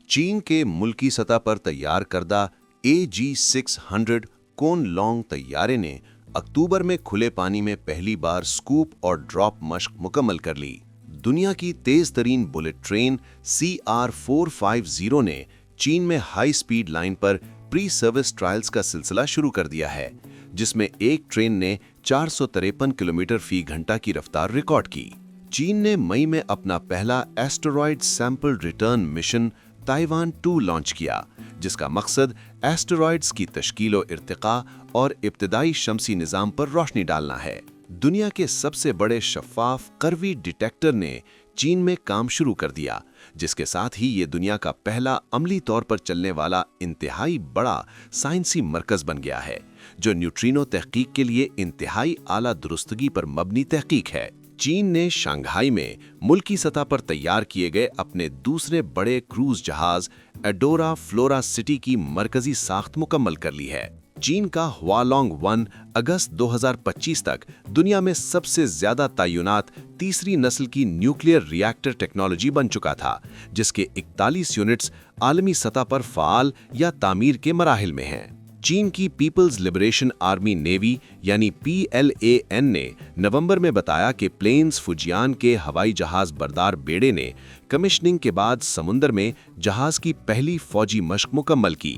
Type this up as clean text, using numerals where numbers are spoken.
चीन के मुल्की सतह पर तैयार करदा AG-600 कोन लॉन्ग तैयारे ने अक्टूबर में खुले पानी में पहली बार स्कूप और ड्रॉप मशक मुकम्मल कर ली। दुनिया की तेज तरीन बुलेट ट्रेन CR-450 ने चीन में हाई स्पीड लाइन पर प्री सर्विस ट्रायल्स का सिलसिला शुरू कर दिया है, जिसमें एक ट्रेन ने 453 किलोमीटर फी घंटा की रफ्तार रिकॉर्ड की। चीन ने मई में अपना पहला asteroid sample return mission Taiwan 2 launch किया, जिसका मकसद एस्टेरॉयड्स की तश्कील व इर्तिका और इब्तिदाई शमसी निज़ाम पर रोशनी डालना है। दुनिया के सबसे बड़े शफ़ाफ करवी डिटेक्टर ने चीन में काम शुरू कर दिया, जिसके साथ ही ये दुनिया का पहला अमली तौर पर चलने वाला इंतहाई बड़ा साइंसी मरकज़ बन गया है, जो न्यूट्रिनो तहकीक के लिए इंतहाई आला दुरुस्तगी पर मबनी तहकीक है। चीन ने शंघाई में मुल्की सतह पर तैयार किए गए अपने दूसरे बड़े क्रूज जहाज एडोरा फ्लोरा सिटी की मरकजी साख्त मुकम्मल कर ली है। चीन का हुआलोंग 1 अगस्त 2025 तक दुनिया में सबसे ज्यादा तैनात तीसरी नस्ल की न्यूक्लियर रिएक्टर टेक्नोलॉजी बन चुका था, जिसके 41 यूनिट्स आलमी सतह पर फ़ाल या तामीर के मराहिल में हैं। चीन की पीपल्स लिबरेशन आर्मी नेवी यानी PLAN ने नवंबर में बताया कि प्लेन्स फुजियान के हवाई जहाज बरदार बेड़े ने कमिश्निंग के बाद समुंदर में जहाज की पहली फौजी मशक मुकम्मल की।